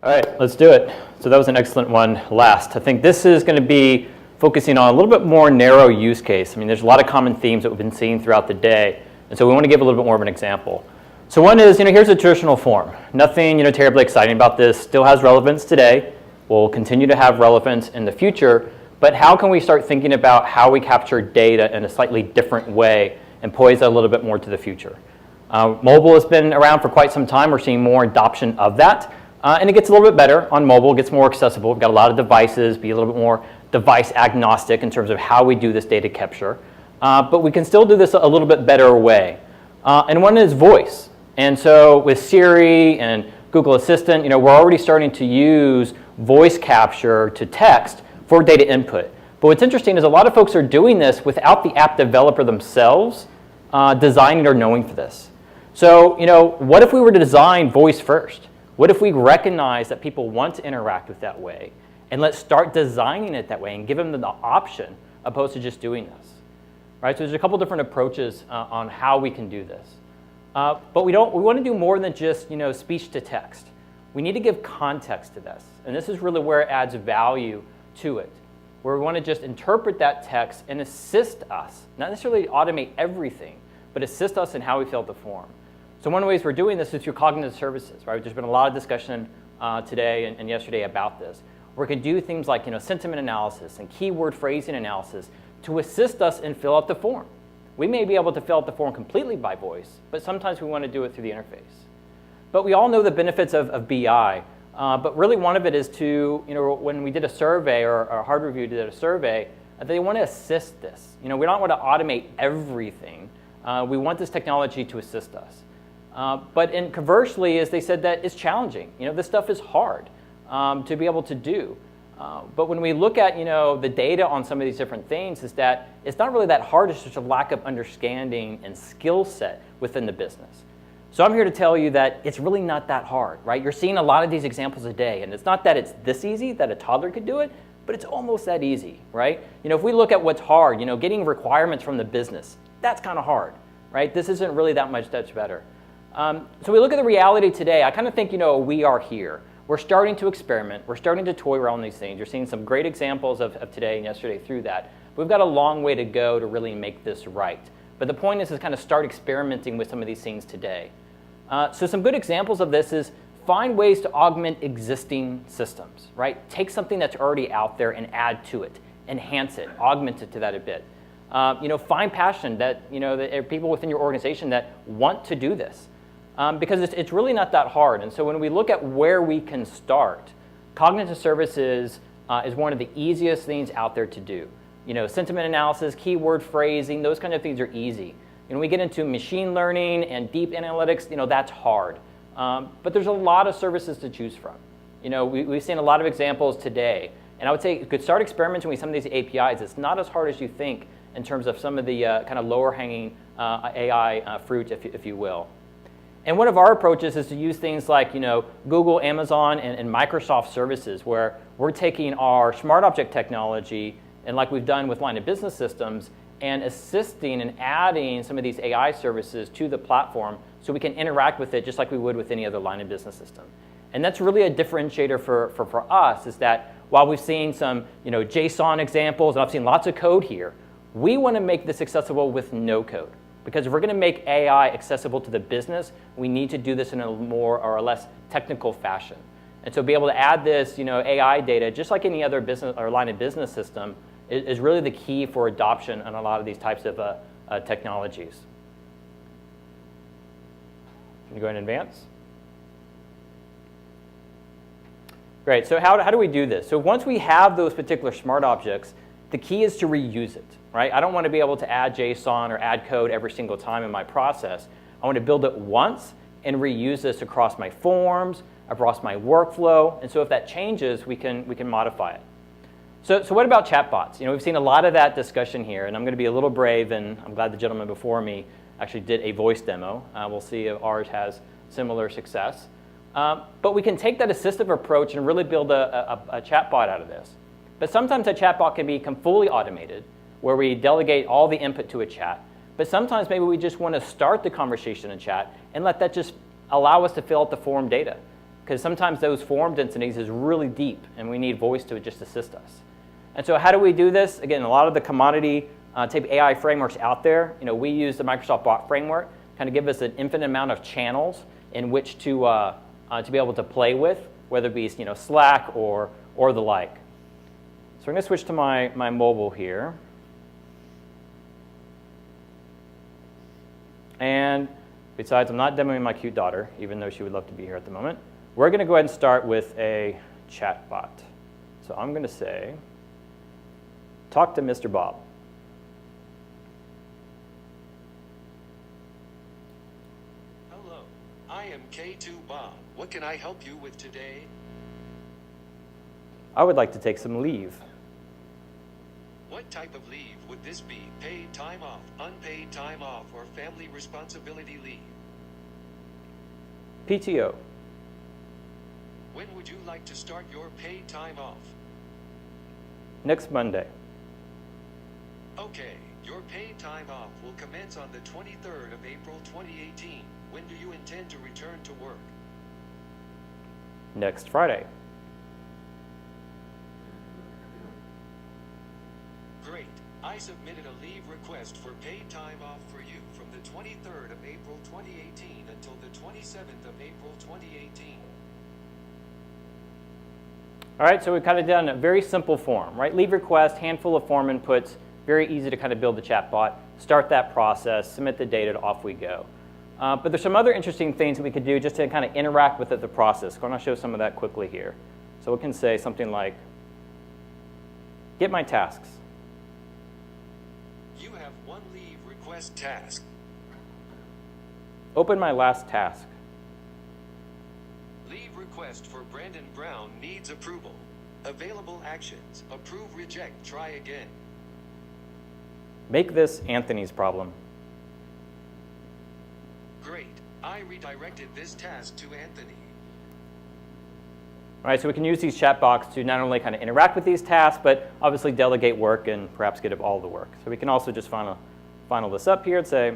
All right, let's do it. So that was an excellent one last. I think this is going to be focusing on a little bit more narrow use case. I mean, there's a lot of common themes that we've been seeing throughout the day, and so we want to give a little bit more of an example. So one is, here's a traditional form. Nothing, terribly exciting about this. Still has relevance today. Will continue to have relevance in the future. But how can we start thinking about how we capture data in a slightly different way and poise that a little bit more to the future? Mobile has been around for quite some time. We're seeing more adoption of that. And it gets a little bit better on mobile. It gets more accessible. We've got a lot of devices, be a little bit more device agnostic in terms of how we do this data capture. But we can still do this a little bit better way. And one is voice. And so with Siri and Google Assistant, we're already starting to use voice capture to text for data input. But what's interesting is a lot of folks are doing this without the app developer themselves designing or knowing for this. So, what if we were to design voice first? What if we recognize that people want to interact with that way? And let's start designing it that way and give them the option opposed to just doing this. Right? So there's a couple different approaches on how we can do this. But we want to do more than just speech to text. We need to give context to this. And this is really where it adds value to it, where we want to just interpret that text and assist us, not necessarily automate everything, but assist us in how we fill out the form. So one of the ways we're doing this is through cognitive services, right? There's been a lot of discussion today and yesterday about this. We can do things like sentiment analysis and keyword phrasing analysis to assist us in fill out the form. We may be able to fill out the form completely by voice, but sometimes we want to do it through the interface. But we all know the benefits of BI, but really one of it is to, when we did a survey or Hard Review did a survey, they want to assist this. We don't want to automate everything. We want this technology to assist us. But conversely, as they said, that it's challenging. This stuff is hard to be able to do. But when we look at the data on some of these different things, is that it's not really that hard. It's just a lack of understanding and skill set within the business. So I'm here to tell you that it's really not that hard, right? You're seeing a lot of these examples a day, and it's not that it's this easy that a toddler could do it, but it's almost that easy, right? If we look at what's hard, getting requirements from the business, that's kind of hard, right? This isn't really that much that's better. So we look at the reality today. I kind of think, we are here. We're starting to experiment. We're starting to toy around these things. You're seeing some great examples of today and yesterday through that. We've got a long way to go to really make this right. But the point is to kind of start experimenting with some of these things today. So some good examples of this is find ways to augment existing systems, right? Take something that's already out there and add to it, enhance it, augment it to that a bit. Find passion that, there are people within your organization that want to do this. Because it's really not that hard. And so when we look at where we can start, cognitive services is one of the easiest things out there to do. Sentiment analysis, keyword phrasing, those kind of things are easy. When we get into machine learning and deep analytics, that's hard. But there's a lot of services to choose from. We've seen a lot of examples today. And I would say you could start experimenting with some of these APIs. It's not as hard as you think in terms of some of the kind of lower hanging AI fruit, if you will. And one of our approaches is to use things like Google, Amazon, and Microsoft services, where we're taking our smart object technology, and like we've done with line of business systems, and assisting and adding some of these AI services to the platform so we can interact with it just like we would with any other line of business system. And that's really a differentiator for us, is that while we've seen some JSON examples, and I've seen lots of code here, we want to make this accessible with no code. Because if we're going to make AI accessible to the business, we need to do this in a more or less technical fashion. And so be able to add this AI data, just like any other business or line of business system, is really the key for adoption on a lot of these types of technologies. Can you go ahead and advance? Great. So how do we do this? So once we have those particular smart objects, the key is to reuse it. Right? I don't want to be able to add JSON or add code every single time in my process. I want to build it once and reuse this across my forms, across my workflow. And so if that changes, we can modify it. So what about chatbots? We've seen a lot of that discussion here, and I'm going to be a little brave, and I'm glad the gentleman before me actually did a voice demo. We'll see if ours has similar success. But we can take that assistive approach and really build a chatbot out of this. But sometimes a chatbot can become fully automated, where we delegate all the input to a chat. But sometimes maybe we just want to start the conversation in chat and let that just allow us to fill out the form data. because sometimes those form densities is really deep, and we need voice to just assist us. And so how do we do this? Again, a lot of the commodity type AI frameworks out there, we use the Microsoft Bot framework, kind of give us an infinite amount of channels in which to be able to play with, whether it be Slack or the like. So I'm going to switch to my mobile here. And besides, I'm not demoing my cute daughter, even though she would love to be here at the moment. We're going to go ahead and start with a chatbot. So I'm going to say, talk to Mr. Bob. Hello, I am K2 Bob. What can I help you with today? I would like to take some leave. What type of leave would this be? Paid time off, unpaid time off, or family responsibility leave? PTO. When would you like to start your paid time off? Next Monday. Okay, your paid time off will commence on the 23rd of April 2018. When do you intend to return to work? Next Friday. Great. I submitted a leave request for paid time off for you from the 23rd of April 2018 until the 27th of April 2018. All right, so we've kind of done a very simple form, right? Leave request, handful of form inputs, very easy to kind of build the chatbot, start that process, submit the data, and off we go. But there's some other interesting things that we could do just to kind of interact with the process. I'm going to show some of that quickly here. So we can say something like, get my tasks. You have one leave request task. Open my last task. Leave request for Brandon Brown needs approval. Available actions. Approve, reject, try again. Make this Anthony's problem. Great. I redirected this task to Anthony. All right, so we can use these chatbots to not only kind of interact with these tasks, but obviously delegate work and perhaps get all the work. So we can also just final this up here and say,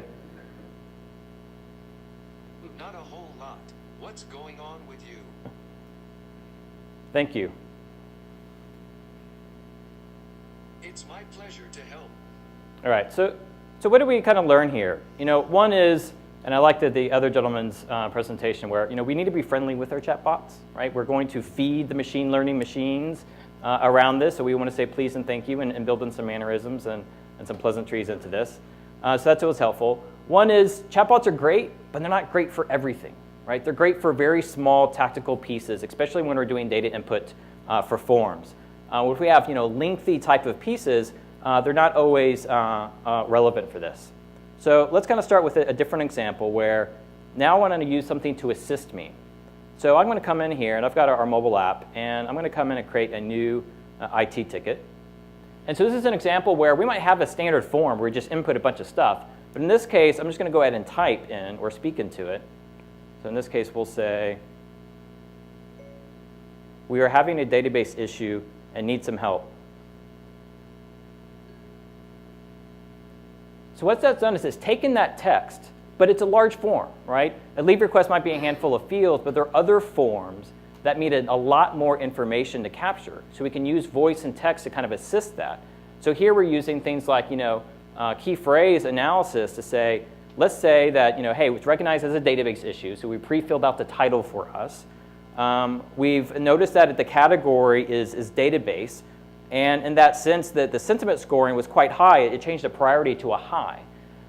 not a whole lot. What's going on with you? thank you. It's my pleasure to help. All right, so what do we kind of learn here? One is, and I liked the other gentleman's presentation where, we need to be friendly with our chatbots, right? We're going to feed the machine learning machines around this, so we want to say please and thank you and build in some mannerisms and some pleasantries into this. So that's what was helpful. One is chatbots are great, but they're not great for everything, right? They're great for very small tactical pieces, especially when we're doing data input for forms. If we have, lengthy type of pieces, they're not always relevant for this. So let's kind of start with a different example where now I want to use something to assist me. So I'm going to come in here, and I've got our mobile app, and I'm going to come in and create a new IT ticket. And so this is an example where we might have a standard form where we just input a bunch of stuff. But in this case, I'm just going to go ahead and type in or speak into it. So in this case, we'll say, we are having a database issue and need some help. So what that's done is it's taken that text, but it's a large form, right? A leave request might be a handful of fields, but there are other forms that need a lot more information to capture. So we can use voice and text to kind of assist that. So here we're using things like, key phrase analysis to say, let's say that, hey, it's recognized as a database issue, so we pre-filled out the title for us. We've noticed that the category is database, and in that sense that the sentiment scoring was quite high, it changed the priority to a high.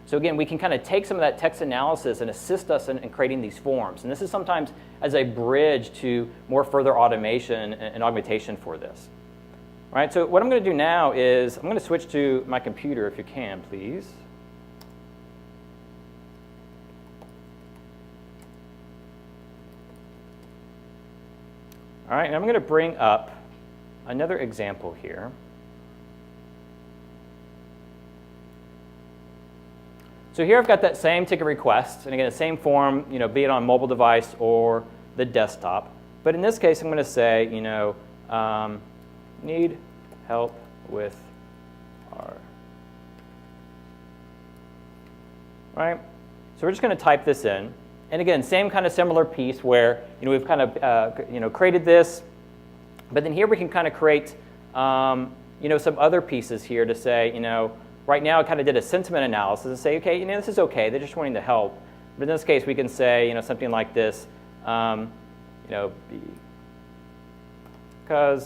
So again, we can kind of take some of that text analysis and assist us in creating these forms. And this is sometimes as a bridge to more further automation and augmentation for this. All right, so what I'm going to do now is I'm going to switch to my computer, if you can, please. All right, and I'm going to bring up another example here. So here I've got that same ticket request, and again, the same form, be it on mobile device or the desktop. But in this case, I'm going to say, need help with our, right? So we're just going to type this in. And again, same kind of similar piece where we've kind of created this, but then here we can kind of create some other pieces here to say, right now I kind of did a sentiment analysis and say, okay, this is okay, they're just wanting to help. But in this case, we can say, something like this, because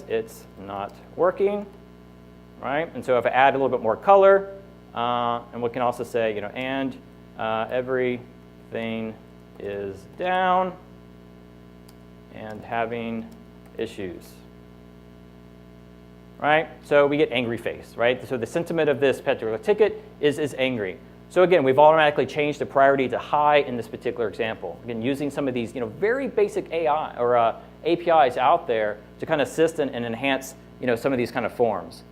it's not working, right? And so if I add a little bit more color, and we can also say, and everything is down and having issues, right? So we get angry face, right? So the sentiment of this particular ticket is angry. So again, we've automatically changed the priority to high in this particular example. Again, using some of these very basic AI or APIs out there to kind of assist and enhance some of these kind of forms.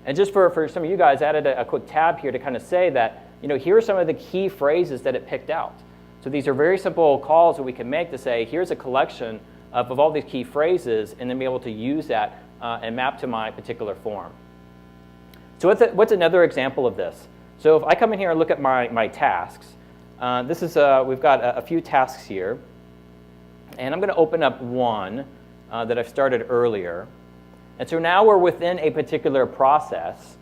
And just for some of you guys, I added a quick tab here to kind of say that here are some of the key phrases that it picked out. So these are very simple calls that we can make to say, here's a collection of all these key phrases, and then be able to use that and map to my particular form. So what's another example of this? So if I come in here and look at my tasks, this is we've got a few tasks here, and I'm going to open up one that I've started earlier. And so now we're within a particular process.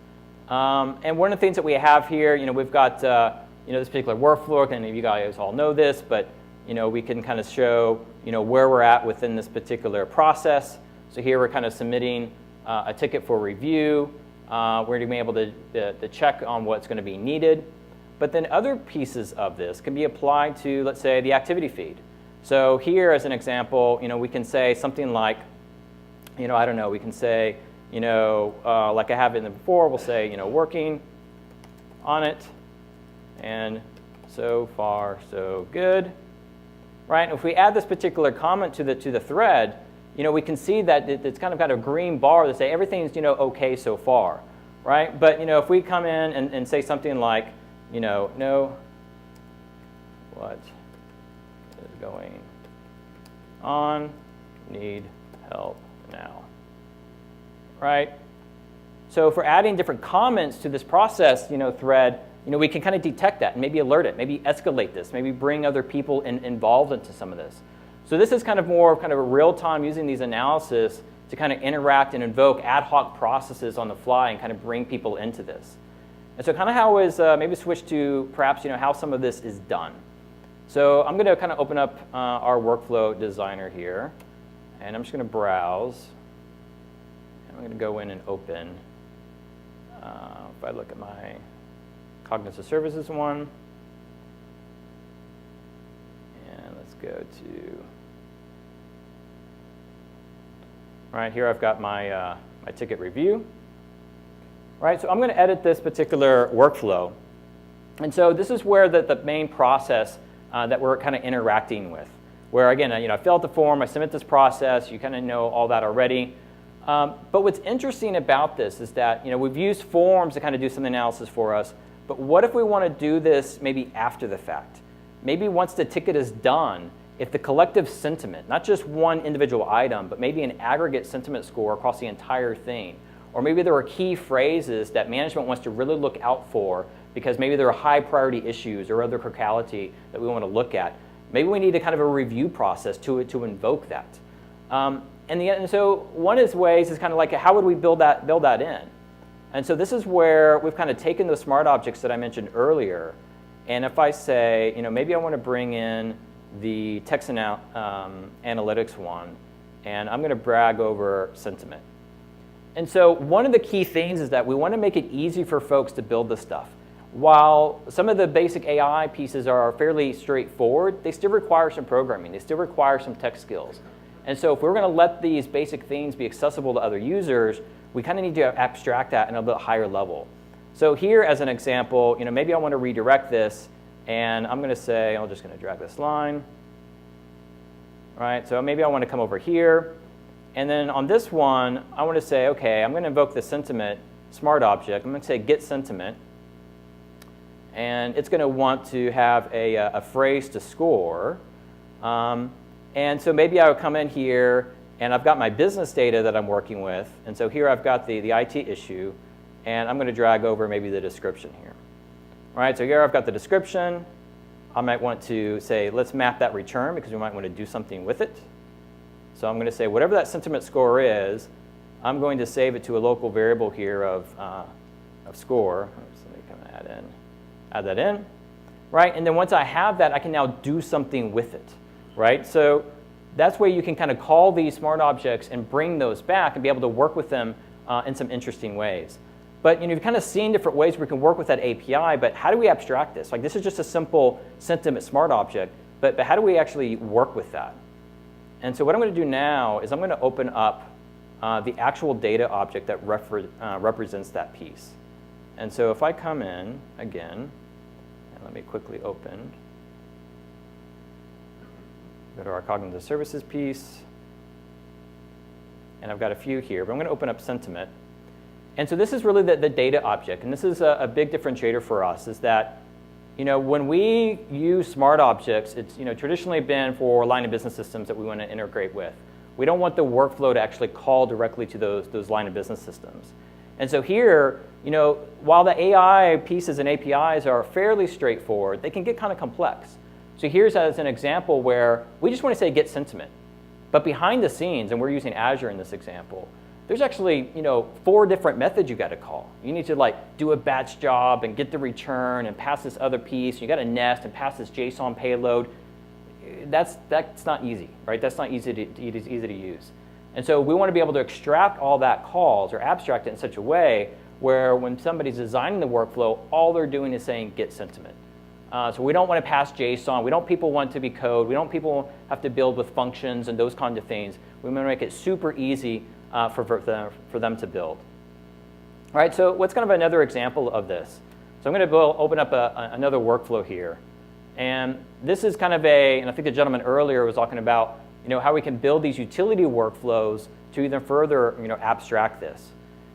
And one of the things that we have here, we've got this particular workflow, and you guys all know this, but we can kind of show where we're at within this particular process. So here we're kind of submitting a ticket for review. We're going to be able to check on what's going to be needed. But then other pieces of this can be applied to, let's say, the activity feed. So here, as an example, we can say something like, I don't know, we can say, like I have in the before, we'll say, working on it, and so far, so good, right? And if we add this particular comment to the thread, we can see that it's kind of got a green bar that say everything's, okay so far, right? But, if we come in and say something like, know what is going on, need help now, right? So if we're adding different comments to this process, thread, we can kind of detect that and maybe alert it, maybe escalate this, maybe bring other people involved into some of this. So this is kind of more kind of a real-time using these analysis to kind of interact and invoke ad hoc processes on the fly and kind of bring people into this. And so kind of how is, maybe switch to perhaps, how some of this is done. So I'm going to kind of open up our workflow designer here, and I'm just going to browse. I'm going to go in and open, if I look at my Cognitive Services one, and let's go to, right here I've got my, my ticket review. Right, so I'm going to edit this particular workflow. And so this is where the main process that we're kind of interacting with. Where again, I fill out the form, I submit this process, you kind of know all that already. But what's interesting about this is that we've used forms to kind of do some analysis for us, but what if we want to do this maybe after the fact? Maybe once the ticket is done, if the collective sentiment, not just one individual item, but maybe an aggregate sentiment score across the entire thing, or maybe there are key phrases that management wants to really look out for because maybe there are high priority issues or other criticality that we want to look at. Maybe we need a kind of a review process to invoke that. And so one of the ways is kind of like, how would we build that in? And so this is where we've kind of taken those smart objects that I mentioned earlier. And if I say, maybe I want to bring in the text analytics one, and I'm going to brag over sentiment. And so one of the key things is that we want to make it easy for folks to build this stuff. While some of the basic AI pieces are fairly straightforward, they still require some programming. They still require some tech skills. And so if we're going to let these basic things be accessible to other users, we kind of need to abstract that in a bit higher level. So here, as an example, maybe I want to redirect this, and I'm going to say, I'm just going to drag this line. All right, so maybe I want to come over here. And then on this one, I want to say, okay, I'm going to invoke the sentiment smart object. I'm going to say get sentiment. And it's going to want to have a phrase to score. And so maybe I would come in here, and I've got my business data that I'm working with. And so here I've got the IT issue, and I'm going to drag over maybe the description here. All right, so here I've got the description. I might want to say, let's map that return because we might want to do something with it. So I'm going to say whatever that sentiment score is, I'm going to save it to a local variable here of score. Oops, let me come add that in, right? And then once I have that, I can now do something with it, right? So that's where you can kind of call these smart objects and bring those back and be able to work with them in some interesting ways. But you've kind of seen different ways we can work with that API, but how do we abstract this? Like this is just a simple sentiment smart object, but how do we actually work with that? And so what I'm going to do now is I'm going to open up the actual data object that represents that piece. And so if I come in again, and let me quickly open, go to our cognitive services piece, and I've got a few here, but I'm going to open up sentiment. And so this is really the data object, and this is a big differentiator for us, is that when we use smart objects, it's traditionally been for line of business systems that we want to integrate with. We don't want the workflow to actually call directly to those line of business systems. And so here, while the AI pieces and APIs are fairly straightforward, they can get kind of complex. So here's as an example where we just want to say get sentiment. But behind the scenes, and we're using Azure in this example, there's actually 4 different methods you got to call. You need to do a batch job and get the return and pass this other piece. You got to nest and pass this JSON payload. That's not easy, right? That's not easy to use. And so we want to be able to extract all that calls or abstract it in such a way where when somebody's designing the workflow, all they're doing is saying get sentiment. So we don't want to pass JSON. We don't people want to be code. We don't people have to build with functions and those kinds of things. We want to make it super easy for them to build. All right, so what's kind of another example of this? So I'm going to open up another workflow here. And this is kind of and I think the gentleman earlier was talking about how we can build these utility workflows to even further abstract this.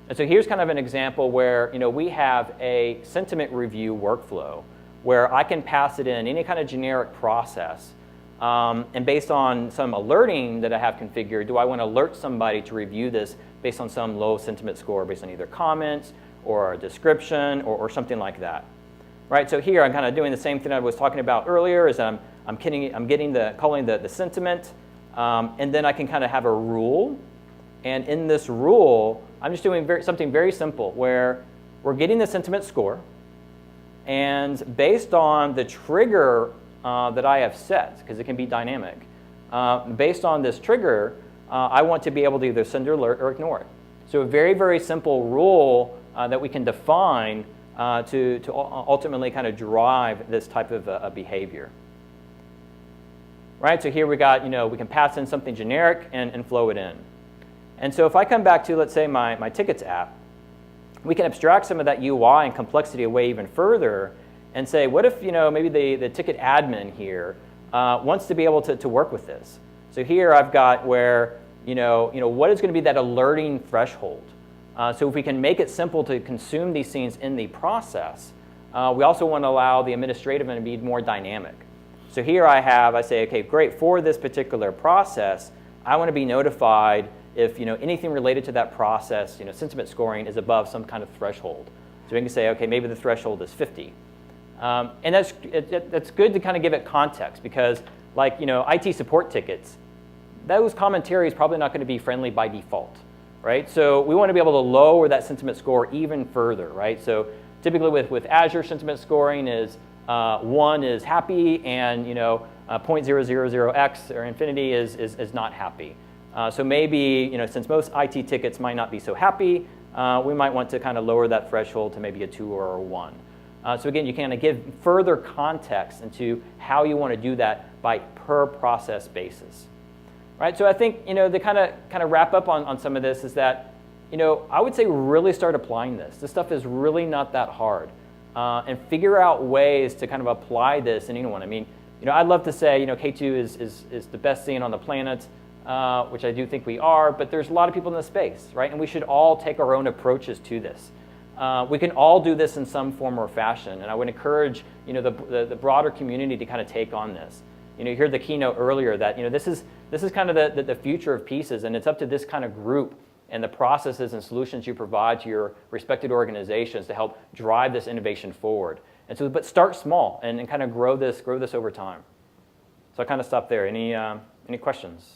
And so here's kind of an example where we have a sentiment review workflow where I can pass it in any kind of generic process. And based on some alerting that I have configured, do I want to alert somebody to review this based on some low sentiment score, based on either comments or a description or something like that? Right. So here I'm kind of doing the same thing I was talking about earlier. Is that I'm calling the sentiment, and then I can kind of have a rule, and in this rule I'm just doing something very simple where we're getting the sentiment score, and based on the trigger that I have set, because it can be dynamic, based on this trigger, I want to be able to either send an alert or ignore it. So a very, very simple rule that we can define to ultimately kind of drive this type of behavior. Right, so here we got, we can pass in something generic and flow it in. And so if I come back to, let's say, my tickets app, we can abstract some of that UI and complexity away even further and say, what if maybe the ticket admin here wants to be able to work with this? So here I've got where what is going to be that alerting threshold? So if we can make it simple to consume these scenes in the process, we also want to allow the administrative to be more dynamic. So here I say, okay, great, for this particular process, I want to be notified if anything related to that process, sentiment scoring is above some kind of threshold. So we can say, okay, maybe the threshold is 50. And that's good to kind of give it context because like IT support tickets, those commentary is probably not going to be friendly by default, right? So we want to be able to lower that sentiment score even further, right? So typically with Azure, sentiment scoring is 1 is happy and 0.000x or infinity is not happy. So maybe since most IT tickets might not be so happy, we might want to kind of lower that threshold to maybe a 2 or a 1. So again, you can kind of give further context into how you want to do that by per process basis. Right? So I think to kind of wrap up on some of this is that I would say really start applying this. This stuff is really not that hard, and figure out ways to kind of apply this in anyone. I mean, I'd love to say K2 is the best scene on the planet, which I do think we are, but there's a lot of people in this space, right? And we should all take our own approaches to this. We can all do this in some form or fashion, and I would encourage the broader community to kind of take on this. You heard the keynote earlier that this is kind of the future of pieces, and it's up to this kind of group and the processes and solutions you provide to your respected organizations to help drive this innovation forward. And so, but start small and kind of grow this over time. So I kind of stop there. Any questions?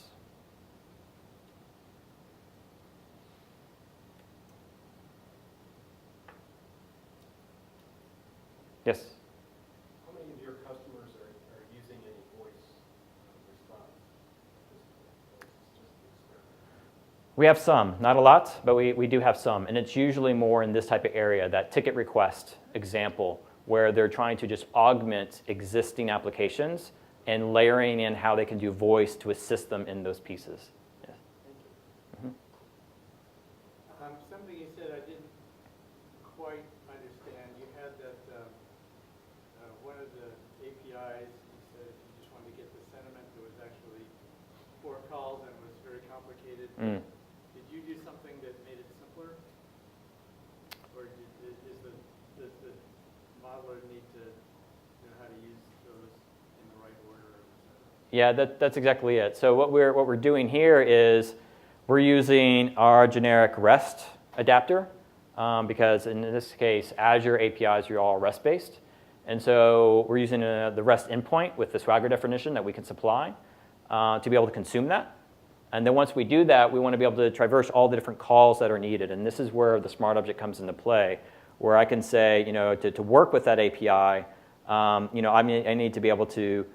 Yes? How many of your customers are using any voice response? This is just the experiment. We have some, not a lot, but we do have some. And it's usually more in this type of area, that ticket request example, where they're trying to just augment existing applications and layering in how they can do voice to assist them in those pieces. Yes. Thank you. Something you said I didn't quite understand. You had that one of the APIs, you said if you just wanted to get the sentiment, there was actually 4 calls and it was very complicated. Did you do something that made it simpler? Or does the modeler need to know how to use those in the right order? Yeah, that's exactly it. So what we're doing here is we're using our generic REST adapter because in this case, Azure APIs are all REST-based. And so we're using the REST endpoint with the Swagger definition that we can supply to be able to consume that. And then once we do that, we want to be able to traverse all the different calls that are needed. And this is where the smart object comes into play, where I can say, to work with that API, I need to be able to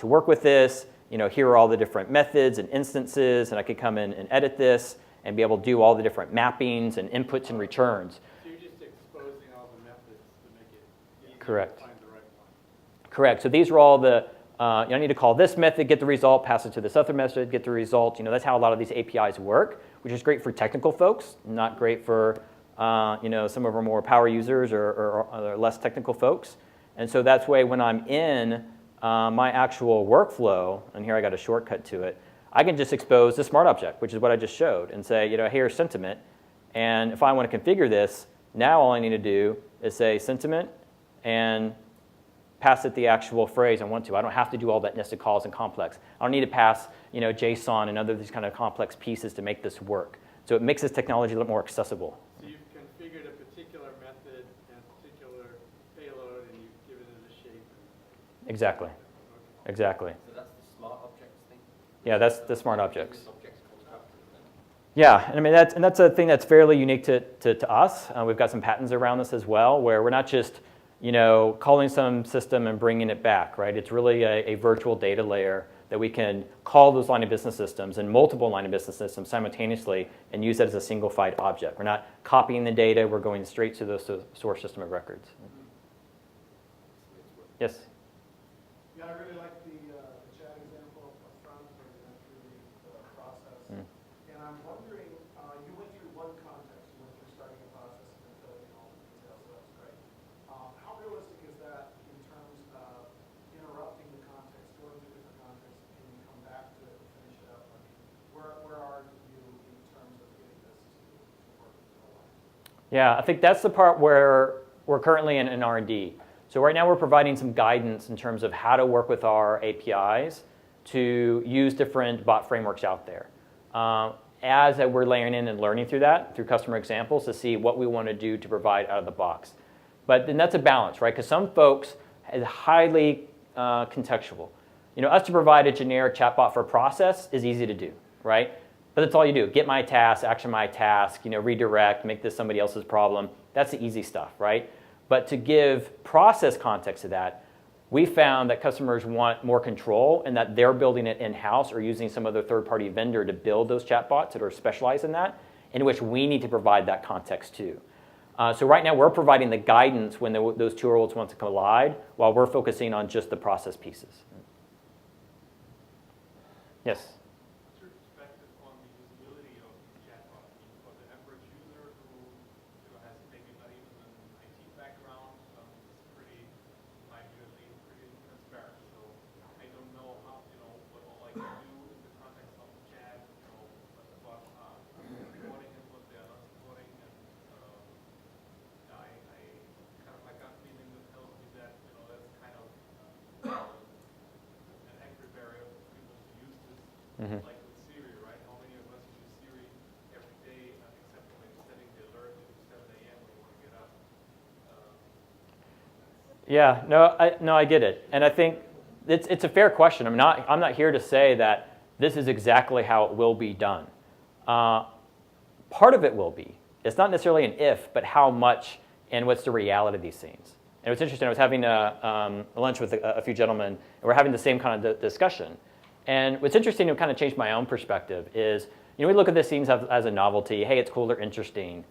work with this. Here are all the different methods and instances, and I could come in and edit this and be able to do all the different mappings and inputs and returns. So you're just exposing all the methods to make it easier Correct. to find the right one. Correct. So these are all the, I need to call this method, get the result, pass it to this other method, get the result. That's how a lot of these APIs work, which is great for technical folks, not great for some of our more power users or less technical folks. And so that's why when I'm in my actual workflow, and here I got a shortcut to it, I can just expose the smart object, which is what I just showed, and say, here's sentiment. And if I want to configure this, now all I need to do is say sentiment and pass it the actual phrase I want to. I don't have to do all that nested calls and complex. I don't need to pass JSON and other these kind of complex pieces to make this work. So it makes this technology a little more accessible. So you've configured a particular method and a particular payload, and you've given it a shape. Exactly. Exactly. So that's the smart objects thing? Yeah, that's the smart objects. Objects constructed then? Yeah, and I mean that's a thing that's fairly unique to us. We've got some patents around this as well, where we're not just calling some system and bringing it back, right? It's really a virtual data layer that we can call those line of business systems and multiple line of business systems simultaneously and use that as a single-fied object. We're not copying the data, we're going straight to the source system of records. Yes? Yeah, I really like the chat example up front where you went through the process. And I'm wondering, you went through one context, you went through starting a process and then filling in all the details, so that's great. How realistic is that in terms of interrupting the context, going to different contexts, and you come back to it and finish it up? I mean, where are you in terms of getting this to work in real life? Yeah, I think that's the part where we're currently in R&D. So right now we're providing some guidance in terms of how to work with our APIs to use different bot frameworks out there. As we're layering in and learning through that, through customer examples, to see what we want to do to provide out of the box. But then that's a balance, right? Because some folks is highly contextual. Us to provide a generic chatbot for a process is easy to do, right? But that's all you do. Get my task, action my task, redirect, make this somebody else's problem. That's the easy stuff, right? But to give process context to that, we found that customers want more control and that they're building it in-house or using some other third-party vendor to build those chatbots that are specialized in that, in which we need to provide that context too. So right now we're providing the guidance when those two worlds want to collide while we're focusing on just the process pieces. Yes? What's your perspective on the usability of these chatbots? I mean, for the average user who has maybe not even an IT background, it's pretty, usually pretty transparent. So I don't know how, what all I can do in the context of the chat, what the bots are supporting and what they are not supporting. And I kind of my gut feeling that tells me that, that's kind of an entry barrier for people to use this. Like with Siri, right? How many of us use Siri every day, except when we're setting the alert at 7 a.m. when we want to get up? Yeah, no, I get it, and I think it's a fair question. I'm not here to say that this is exactly how it will be done. Part of it will be. It's not necessarily an if, but how much and what's the reality of these things. And it was interesting. I was having a lunch with a few gentlemen, and we're having the same kind of discussion. And what's interesting to kind of change my own perspective is, we look at these things as a novelty. Hey, it's cool or interesting.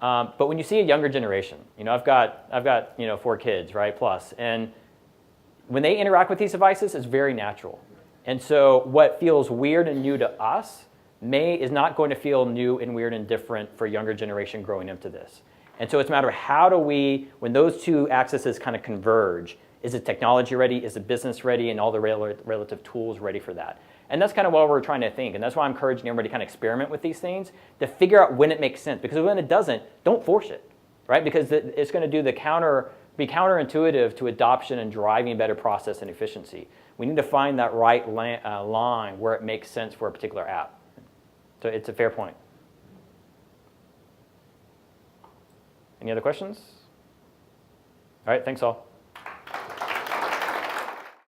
But when you see a younger generation, I've got 4 kids, right, plus, and when they interact with these devices, it's very natural. And so what feels weird and new to us is not going to feel new and weird and different for a younger generation growing into this. And so it's a matter of how do we, when those two axes kind of converge, is the technology ready, is the business ready, and all the relative tools ready for that? And that's kind of what we're trying to think. And that's why I'm encouraging everybody to kind of experiment with these things to figure out when it makes sense. Because when it doesn't, don't force it, right? Because it's going to do be counterintuitive to adoption and driving better process and efficiency. We need to find that right line where it makes sense for a particular app. So it's a fair point. Any other questions? All right, thanks all.